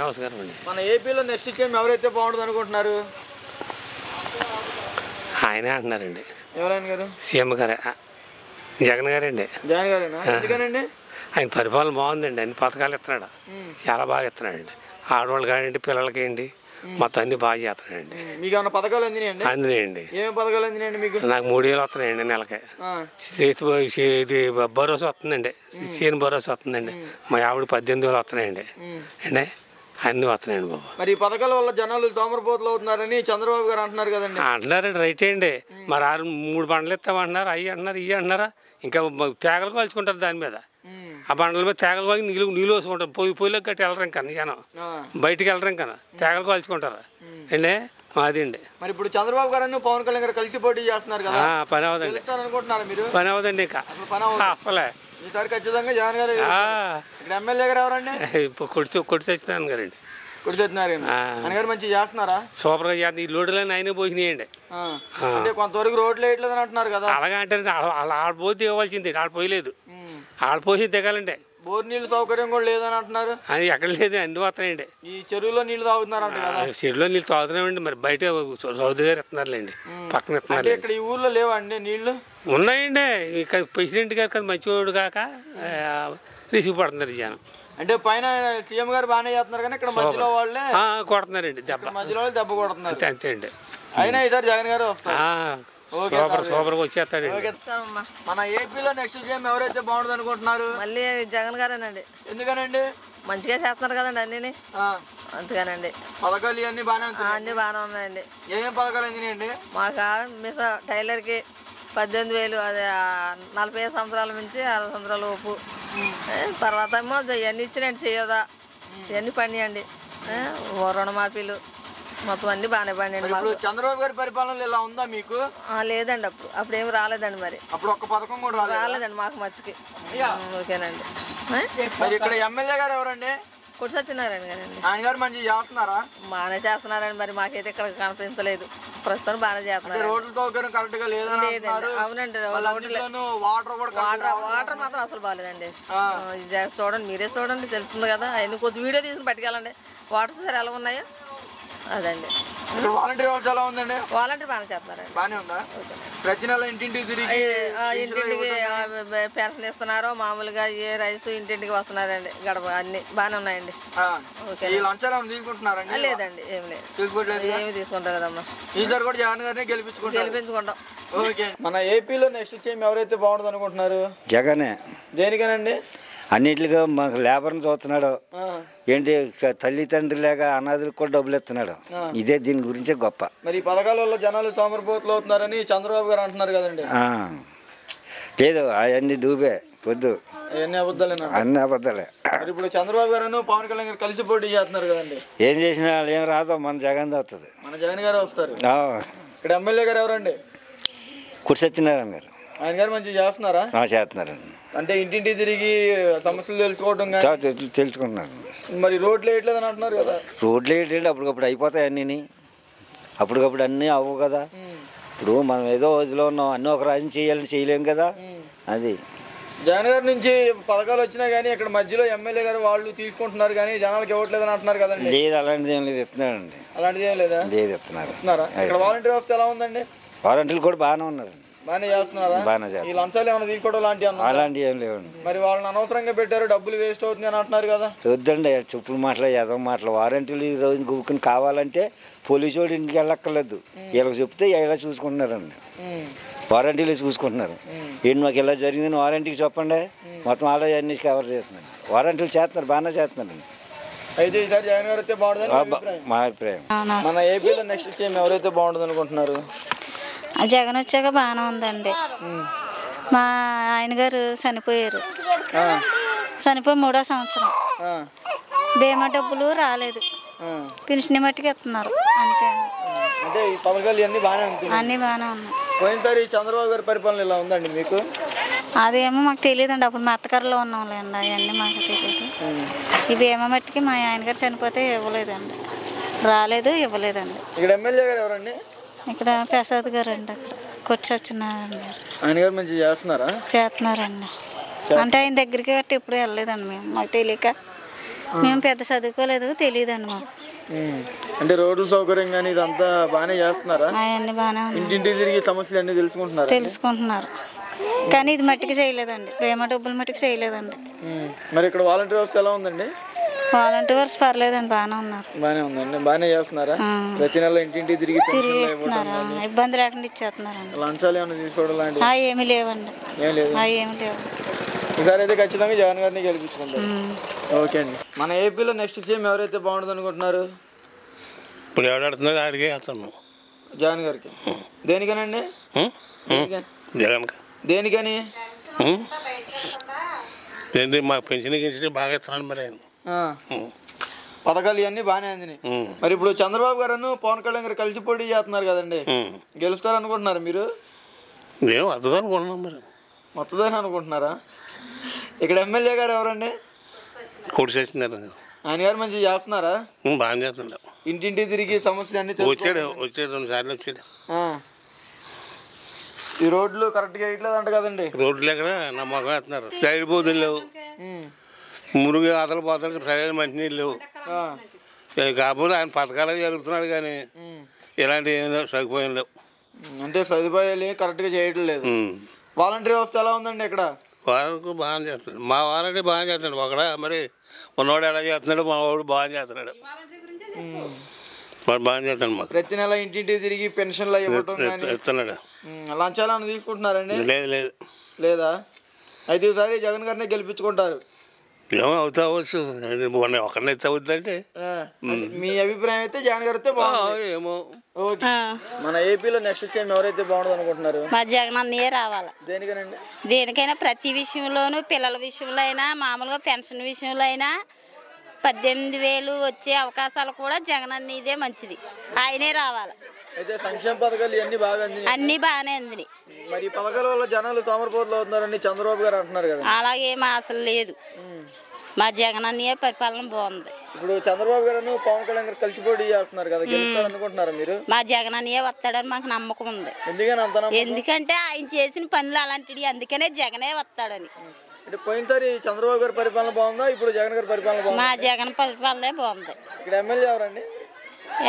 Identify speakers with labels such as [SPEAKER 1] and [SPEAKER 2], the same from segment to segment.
[SPEAKER 1] నమస్కారం అండి.
[SPEAKER 2] మన ఏపీలో నెక్స్ట్ సీఎం ఎవరైతే బాగుంటుంది అనుకుంటున్నారు?
[SPEAKER 1] ఆయనే అంటున్నారండి.
[SPEAKER 2] ఎవరైనా గారు?
[SPEAKER 1] సీఎం గారే, జగన్ గారండి.
[SPEAKER 2] జగన్ గారేనా? ఎందుకనండి?
[SPEAKER 1] ఆయన పరిపాలన బాగుందండి. అన్ని పథకాలు ఇస్తున్నాడు, చాలా బాగా ఇస్తున్నాడండి. ఆడవాళ్ళు కానివ్వండి, పిల్లలకి ఏంటి మొత్తం అన్ని బాగా చేస్తున్నాడండి.
[SPEAKER 2] మీకు ఏమైనా పథకాలు అందినాయండి?
[SPEAKER 1] అందినాయండి.
[SPEAKER 2] ఏమేమి పథకాలు అందినాయండి మీకు?
[SPEAKER 1] నాకు 3000 వస్తున్నాయండి నెలకి. ఇది భరోసా వస్తుందండి, సీఎం భరోసా వస్తుందండి. మా ఆవిడ 18,000 వస్తున్నాయండి అండి. అన్నీ వస్తున్నాయండి బాబు.
[SPEAKER 2] మరి ఈ పథకాల వల్ల జనాలు తోమరపోతులు అవుతున్నారని చంద్రబాబు గారు అంటున్నారు కదండి.
[SPEAKER 1] అంటున్నారండి, రైట్ అండి. మరి 3 బండ్లు ఇస్తామంటున్నారు, అవి అంటున్నారు, ఇవి అంటున్నారా. ఇంకా తేగలు కాల్చుకుంటారు దాని మీద. ఆ బండ్ల మీద తేగలు కాల్చి నీళ్ళు వేసుకుంటారు. పొయ్యిలోకి గట్టి వెళ్ళరు ఇంకా జనం, బయటికి వెళ్ళరు ఇంకా తేగలు కాల్చుకుంటారు అండి. అది అండి.
[SPEAKER 2] మరి ఇప్పుడు చంద్రబాబు గారు పవన్ కళ్యాణ్ గారు కలిసి పోటీ చేస్తున్నారు కదా,
[SPEAKER 1] పని అవదండి.
[SPEAKER 2] అనుకుంటున్నారు మీరు?
[SPEAKER 1] పని అవదండి ఇంకా అసలే.
[SPEAKER 2] ఈసారి ఖచ్చితంగా జగన్ గారు. ఇక్కడ ఎమ్మెల్యే గారు ఎవరండి?
[SPEAKER 1] కొట్టి సత్యనారాయణ గారండి.
[SPEAKER 2] కొట్టి సత్యనారాయణ ఆయన గారు మంచిగా చేస్తున్నారా?
[SPEAKER 1] సూపర్గా చేస్తున్నారు. ఈ లోడ్లని ఆయనే పోసినాయండి.
[SPEAKER 2] అంటే కొంతవరకు రోడ్లు వేయట్లేదు అని అంటున్నారు కదా.
[SPEAKER 1] అలాగే అంటే ఆడ పోయి దిగవలసింది, ఆడ పోయలేదు. ఆడ పోసి దిగాలండి.
[SPEAKER 2] బోర్ నీళ్ళు సౌకర్యం కూడా లేదని అంటున్నారు.
[SPEAKER 1] అది ఎక్కడ లేదు, అన్ని వస్తున్నాయండి.
[SPEAKER 2] ఈ చెరువులో నీళ్లు తాగుతున్నారంట కదా.
[SPEAKER 1] చెరువులో నీళ్ళు తాగుతున్నామండి. మరి బయట చౌదరి గారు ఇస్తున్నారులేండి, పక్కన ఇస్తున్నారు.
[SPEAKER 2] ఇక్కడ ఈ ఊర్లో లేవండి నీళ్లు?
[SPEAKER 1] ఉన్నాయండి. ఇక ప్రెసిడెంట్ గారు కదా మంచివాడు కాక రిసీవ్ పడుతున్నారు జనం.
[SPEAKER 2] అంటే పైన సీఎం గారు బాగానే చేస్తున్నారు కానీ ఇక్కడ మధ్యలో వాళ్ళే
[SPEAKER 1] కొడుతున్నారండి దెబ్బ.
[SPEAKER 2] మధ్యలో దెబ్బ కొడుతున్నారు.
[SPEAKER 1] అంతే అండి.
[SPEAKER 2] అయినా ఈసారి జగన్ గారు వస్తారు.
[SPEAKER 1] సూపర్గా వచ్చేస్తాడు.
[SPEAKER 2] మన ఏపీలో నెక్స్ట్ సీఎం ఎవరైతే బాగుంటుంది అనుకుంటున్నారు?
[SPEAKER 3] మళ్ళీ జగన్ గారేనండి.
[SPEAKER 2] ఎందుకనండి?
[SPEAKER 3] మంచిగా చేస్తున్నారు కదండి అన్నీ, అందుకనండి.
[SPEAKER 2] పథకాలు ఇవన్నీ
[SPEAKER 3] అన్నీ బాగానే ఉన్నాయండి.
[SPEAKER 2] ఏమేమి పథకాలు అందినాయండి?
[SPEAKER 3] మాకు మిస్ టైలర్కి 18,000, అది 45 సంవత్సరాల నుంచి 60 సంవత్సరాల లోపు. తర్వాత ఏమో ఇవన్నీ ఇచ్చినండి, చేయదా ఇవన్నీ పండియండి. రుణమాఫీలు మొత్తం అన్నీ బాగానే పండియండి.
[SPEAKER 2] ఇప్పుడు చంద్రబాబు గారి పరిపాలన ఇలా ఉందా మీకు?
[SPEAKER 3] లేదండి, అప్పుడు ఏమి రాలేదండి. మరి
[SPEAKER 2] అప్పుడు ఒక్క పథకం కూడా
[SPEAKER 3] రాలేదండి మాకు మట్టుకి. ఓకేనండి.
[SPEAKER 2] మరి ఇక్కడ ఎమ్మెల్యే గారు ఎవరండి?
[SPEAKER 3] కొట్టి సత్యనారాయణ గారండి.
[SPEAKER 2] ఆయన గారు మంచిగా చేస్తున్నారా?
[SPEAKER 3] బాగానే చేస్తున్నారండి. మరి మాకైతే ఇక్కడ కనిపించలేదు. ప్రస్తుతం బాగానే చేస్తున్నారు.
[SPEAKER 2] రోడ్ల సౌకర్యం కరెక్ట్ గా లేదండి.
[SPEAKER 3] అవునండి, వాటర్ మాత్రం అసలు బాగాలేదండి. చూడండి, మీరే చూడండి, తెలుస్తుంది కదా. అవన్నీ కొద్ది వీడియో తీసుకుని పట్టుకెళ్ళండి. వాటర్ సరే ఎలా ఉన్నాయో అదండి.
[SPEAKER 2] వాలంటీర్ వ్యవస్థ ఎలా ఉందండి?
[SPEAKER 3] వాలంటీర్ బాగానే చేస్తున్నారండి.
[SPEAKER 2] బాగానే ఉందా? ప్రతి నెల ఇంటింటికి తిరిగి
[SPEAKER 3] ఇంటింటికి పెన్షన్ ఇస్తున్నారు. మామూలుగా ఏ రైస్ ఇంటింటికి వస్తున్నారండి. గడప అన్ని బాగానే ఉన్నాయండి.
[SPEAKER 2] తీసుకుంటున్నారండి?
[SPEAKER 3] లేదండి, ఏమి లేదు, ఏమి తీసుకుంటారు కదమ్మా.
[SPEAKER 2] ఈసారి కూడా జగన్ గారిని
[SPEAKER 3] గెలిపించుకుంటాం.
[SPEAKER 2] ఓకే. మన ఏపీలో నెక్స్ట్ సీఎం ఎవరైతే బాగుంటుంది అనుకుంటున్నారు?
[SPEAKER 4] జగనే.
[SPEAKER 2] దేనికనండి?
[SPEAKER 4] అన్నిటిగా మాకు లేబర్ని చూస్తున్నాడు. ఏంటి తల్లిదండ్రులు లేక అనాథులకు కూడా డబ్బులు ఇస్తున్నాడు. ఇదే దీని గురించే గొప్ప.
[SPEAKER 2] మరి ఈ పథకాల వల్ల జనాలు సోమరిపోతులు అవుతున్నారని చంద్రబాబు గారు అంటున్నారు కదండి.
[SPEAKER 4] లేదు, అవన్నీ డూబే పొద్దు,
[SPEAKER 2] అవన్నీ అబద్ధాలేనా?
[SPEAKER 4] అన్ని అబద్ధాలే.
[SPEAKER 2] ఇప్పుడు చంద్రబాబు గారు పవన్ కళ్యాణ్ గారు కలిసి పోటీ చేస్తున్నారు కదండి.
[SPEAKER 4] ఏం చేసినా ఏం రాదో, మన జగన్ వస్తుంది.
[SPEAKER 2] మన జగన్ గారు వస్తారు. ఇక్కడ ఎమ్మెల్యే గారు ఎవరండి?
[SPEAKER 4] కొట్టి సత్యనారాయణ గారు.
[SPEAKER 2] ఆయన గారు మంచిగా చేస్తున్నారా?
[SPEAKER 4] చేస్తున్నారండి.
[SPEAKER 2] అంటే ఇంటింటి తిరిగి సమస్యలు తెలుసుకోవడం
[SPEAKER 4] తెలుసుకుంటున్నారు.
[SPEAKER 2] మరి రోడ్లు వేయట్లేదని అంటున్నారు కదా.
[SPEAKER 4] రోడ్లు వేయట్లేదు, అప్పటికప్పుడు అయిపోతాయి అన్నీ. అప్పటికప్పుడు అన్నీ అవ్వవు కదా. ఇప్పుడు మనం ఏదో వదిలో ఉన్నాం, అన్నీ ఒక రాజ్యం చేయాలని చేయలేము కదా. అది
[SPEAKER 2] జగన్ గారి నుంచి పథకాలు వచ్చినా కానీ ఇక్కడ మధ్యలో ఎమ్మెల్యే గారు వాళ్ళు తీసుకుంటున్నారు కానీ జనాలకు ఇవ్వట్లేదని అంటున్నారు కదండి.
[SPEAKER 4] లేదు, అలాంటిది ఏం లేదు, ఇస్తున్నాడండి.
[SPEAKER 2] అలాంటిది ఏం లేదా?
[SPEAKER 4] లేదు, ఇస్తున్నారు.
[SPEAKER 2] ఇక్కడ వాలంటీర్ వ్యవస్థ ఎలా ఉందండి?
[SPEAKER 4] వాలంటీర్లు కూడా బాగానే ఉన్నారు.
[SPEAKER 2] బాగానే చేస్తున్నారా?
[SPEAKER 4] బాగానే చేస్తారు.
[SPEAKER 2] ఈ లంచాలు ఏమైనా తీసుకోవడం
[SPEAKER 4] అలాంటివి ఏం లేవండి.
[SPEAKER 2] మరి వాళ్ళని అనవసరంగా పెట్టారు, డబ్బులు వేస్ట్ అవుతుంది అని అంటున్నారు కదా.
[SPEAKER 4] వద్దండి, చెప్పులు మాటలు, ఎదవ మాటలు. వారంటీలు ఈ రోజు గుక్కుని కావాలంటే పోలీసు వాడు ఇంటికి వెళ్ళక్కర్లేదు. వీళ్ళకి చెప్తే ఇలా చూసుకుంటున్నారండి. వారంటీలు చూసుకుంటున్నారు. ఏంటి మాకు ఇలా జరిగిందని వారంటీకి చెప్పండి, మొత్తం అలా అన్ని కవర్ చేస్తున్నారు. వారంటీలు చేస్తున్నారు, బాగానే చేస్తున్నారండి.
[SPEAKER 2] అయితే ఈసారి జగన్ గారు అయితే బాగుంటుంది
[SPEAKER 4] మా అభిప్రాయం.
[SPEAKER 2] మన ఏపీలో నెక్స్ట్ సీఎం ఎవరైతే బాగుంటుంది అనుకుంటున్నారు?
[SPEAKER 5] జగన్ వచ్చాక బాగానే ఉందండి. మా ఆయన గారు చనిపోయారు. చనిపోయి 3వ సంవత్సరం. బీమా డబ్బులు రాలేదు, పెన్షన్ మట్టుకు ఇస్తున్నారు అంతే.
[SPEAKER 2] అంటే ఈ పథకాలు అన్నీ బాగానే ఉంటాయి?
[SPEAKER 5] అన్నీ బాగానే ఉన్నాయి.
[SPEAKER 2] పోయినసారి చంద్రబాబు గారి పరిపాలన ఎలా ఉందండి మీకు?
[SPEAKER 5] అదేమో మాకు తెలియదండి, అప్పుడు మా అత్తగారులో ఉన్నాంలేండి. అవన్నీ మాకు తెలియదు. ఈ బీమా మట్టుకి మా ఆయన గారు చనిపోతే ఇవ్వలేదండి, రాలేదు, ఇవ్వలేదండి.
[SPEAKER 2] ఇక్కడ ఎమ్మెల్యే గారు ఎవరండి?
[SPEAKER 5] ఇక్కడ ప్రసాద్ గారు అండి. అక్కడ కొట్టి సత్యనారాయణ గారు.
[SPEAKER 2] ఆయన గారు మంచిగా చేస్తున్నారా?
[SPEAKER 5] చేస్తున్నారండి. అంటే ఆయన దగ్గరికి గట్టి ఎప్పుడు వెళ్ళలేదండి మేము, మాకు తెలియక. మేము పెద్ద చదువుకోలేదు, తెలియదండి మాకు.
[SPEAKER 2] అంటే రోడ్ల సౌకర్యం కానీ ఇదంతా బాగానే చేస్తున్నారా?
[SPEAKER 5] అవన్నీ బాగానే
[SPEAKER 2] ఇంటింటి తిరిగి సమస్యలు అన్నీ తెలుసుకుంటున్నారు
[SPEAKER 5] తెలుసుకుంటున్నారు, కానీ ఇది మట్టికి చేయలేదండి, బీమా డబ్బులు మట్టికి చేయలేదండి.
[SPEAKER 2] మరి ఇక్కడ వాలంటీర్ వ్యవస్థ ఎలా ఉందండి?
[SPEAKER 5] వాలంటీర్స్ పర్లేదండి, బాగానే ఉన్నారు.
[SPEAKER 2] బాగానే ఉందండి, బాగానే చేస్తున్నారా? ప్రతి నెల ఇంటింటి తిరిగి
[SPEAKER 5] ఇస్తున్నారు, ఇబ్బంది లేకుండా ఇచ్చేస్తున్నారండి.
[SPEAKER 2] లంచాలు ఏమైనా తీసుకోవడం లాంటివి
[SPEAKER 5] ఏమీ లేవండి,
[SPEAKER 2] ఏం లేదు.
[SPEAKER 5] ఏమి లేవు.
[SPEAKER 2] ఈసారి అయితే ఖచ్చితంగా జగన్ గారిని గెలిపించుకుంటారు. ఓకే అండి. మన ఏపీలో నెక్స్ట్ సీఎం ఎవరైతే బాగుంటుంది అనుకుంటున్నారు?
[SPEAKER 1] ఇప్పుడు ఎవడాడుతున్నాడు ఆడికే వేస్తాను.
[SPEAKER 2] జగన్ గారికి. దేనికనండి?
[SPEAKER 1] జగన్
[SPEAKER 2] దేనికని?
[SPEAKER 1] మాకు పెన్షన్ గించి బాగా ఇస్తున్నాడు మరి ఆయన.
[SPEAKER 2] పథకాలు ఇవన్నీ బాగానే అందినాయి. మరి ఇప్పుడు చంద్రబాబు గారు పవన్ కళ్యాణ్ గారు కలిసి పోటీ చేస్తున్నారు కదండి, గెలుస్తారు అనుకుంటున్నారు మీరు?
[SPEAKER 1] మేము వస్తుంది అనుకుంటున్నాం. మరి
[SPEAKER 2] వస్తుందని అనుకుంటున్నారా? ఇక్కడ ఎమ్మెల్యే గారు ఎవరండి?
[SPEAKER 1] కోటి చేస్తున్నారు.
[SPEAKER 2] ఆయన గారు మంచిగా చేస్తున్నారా?
[SPEAKER 1] బాగా చేస్తున్నాడు.
[SPEAKER 2] ఇంటింటి తిరిగి సమస్యలు అన్ని
[SPEAKER 1] వచ్చాడు 2 సార్లు వచ్చాడు.
[SPEAKER 2] ఈ రోడ్లు కరెక్ట్గా వేయట్లేదు అంట కదండి?
[SPEAKER 1] రోడ్లు ఎక్కడ నమ్మకం వేస్తున్నారు, సైడ్ బోధులు లేవు, మురుగు ఆతలు పోతాడు, సరైన మంచినీళ్ళు లేవు. కాకపోతే ఆయన పథకాలు జరుగుతున్నాడు కానీ ఇలాంటి ఏం లేవు, సదుపాయం లేవు.
[SPEAKER 2] అంటే సదుపాయాలు కరెక్ట్గా చేయటం లేదు. వాలంటీర్ వ్యవస్థ ఎలా ఉందండి ఇక్కడ?
[SPEAKER 1] వారికి బాగా చేస్తున్నాడు, మా వారంటే బాగా చేస్తున్నాడు. ఒకడ మరి ఉన్నవాడు ఎలా చేస్తున్నాడు, మా వాడు బాగా చేస్తున్నాడు. వాడు బాగా చేస్తున్నాడు. మాకు
[SPEAKER 2] ప్రతి నెల ఇంటింటి తిరిగి పెన్షన్లు
[SPEAKER 1] ఇస్తున్నాడు.
[SPEAKER 2] లంచాలు అని తీసుకుంటున్నారండి?
[SPEAKER 1] లేదు లేదు.
[SPEAKER 2] లేదా? అయితే ఈసారి జగన్ గారినే గెలిపించుకుంటారు.
[SPEAKER 1] ఏమో అవుతా అవ్వచ్చు, ఒకరిని అయితే అవుతుందంటే.
[SPEAKER 2] మీ అభిప్రాయం అయితే జగన్ గారితో బాగుంది.
[SPEAKER 1] ఏమో.
[SPEAKER 2] ఓకే. మన ఏపీలో నెక్స్ట్ సీఎం ఎవరైతే బాగుంటుంది అనుకుంటున్నారు?
[SPEAKER 6] మా జగన్ అన్నయ్యే రావాలి.
[SPEAKER 2] దేనికనండి?
[SPEAKER 6] దేనికైనా ప్రతి విషయంలోనూ, పిల్లల విషయంలో అయినా, మామూలుగా పెన్షన్ విషయంలో అయినా 18,000 వచ్చే అవకాశాలు కూడా జగన్ అన్నయ్యదే మంచిది, ఆయనే రావాలి.
[SPEAKER 2] అయితే సంక్షేమ పథకాలు ఇవన్నీ బాగా అందినాయి?
[SPEAKER 6] అన్నీ బాగానే అందినాయి.
[SPEAKER 2] మరి ఈ పథకాల వల్ల జనాలు తోమరపోతులు అవుతున్నారని చంద్రబాబు గారు అంటున్నారు కదా?
[SPEAKER 6] అలాగేమో అసలు లేదు, మా జగన్ అన్నయ్య పరిపాలన బాగుంది.
[SPEAKER 2] ఇప్పుడు చంద్రబాబు గారు పవన్ కళ్యాణ్ గారు కలిసి పోటీ చేస్తున్నారు కదా, గెలుస్తారు అనుకుంటున్నారా మీరు?
[SPEAKER 6] మా జగన్ అన్నయ్య వస్తాడని మాకు నమ్మకం ఉంది.
[SPEAKER 2] ఎందుకని అంత నమ్మకం?
[SPEAKER 6] ఎందుకంటే ఆయన చేసిన పనులు అలాంటివి, అందుకనే జగనే వస్తాడని.
[SPEAKER 2] అంటే పోయినసారి చంద్రబాబు గారి పరిపాలన బాగుందా, ఇప్పుడు జగన్ గారి పరిపాలన బాగుందా?
[SPEAKER 6] మా జగన్ పరిపాలనే బాగుంది.
[SPEAKER 2] ఇక్కడ ఎమ్మెల్యే ఎవరండి?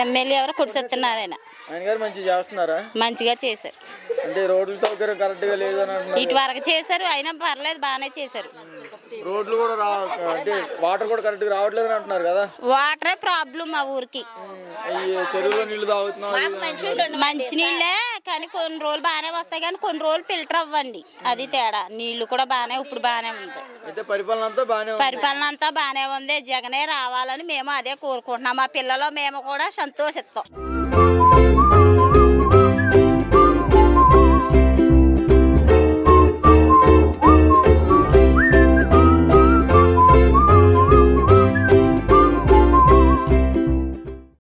[SPEAKER 6] ఎమ్మెల్యే ఎవరు? కుడిసెత్తున్నారాయన.
[SPEAKER 2] ఆయన గారు మంచిగా చేస్తున్నారా?
[SPEAKER 6] మంచిగా చేశారు.
[SPEAKER 2] అంటే రోడ్ల సౌకర్యం కరెక్ట్గా లేదని అంటున్నారు.
[SPEAKER 6] ఇటు వరకు చేశారు, అయినా పర్లేదు, బాగానే చేశారు.
[SPEAKER 2] రోడ్లు కూడా అంటే వాటర్ కూడా కరెక్ట్గా రావట్లేదని అంటున్నారు కదా?
[SPEAKER 6] వాటరే ప్రాబ్లం మా ఊరికి.
[SPEAKER 2] చెరువులో నీళ్లు తాగుతున్నాం.
[SPEAKER 6] మంచి నీళ్ళే, కానీ కొన్ని రోజులు బాగానే వస్తాయి, కానీ కొన్ని రోజులు ఫిల్టర్ అవ్వండి, అది తేడా. నీళ్లు కూడా బాగానే ఇప్పుడు బాగానే ఉంది.
[SPEAKER 2] అయితే పరిపాలన అంతా బాగానే
[SPEAKER 6] ఉంది. జగనే రావాలని మేము అదే కోరుకుంటున్నాం. మా పిల్లలు మేము కూడా సంతోషిస్తాం.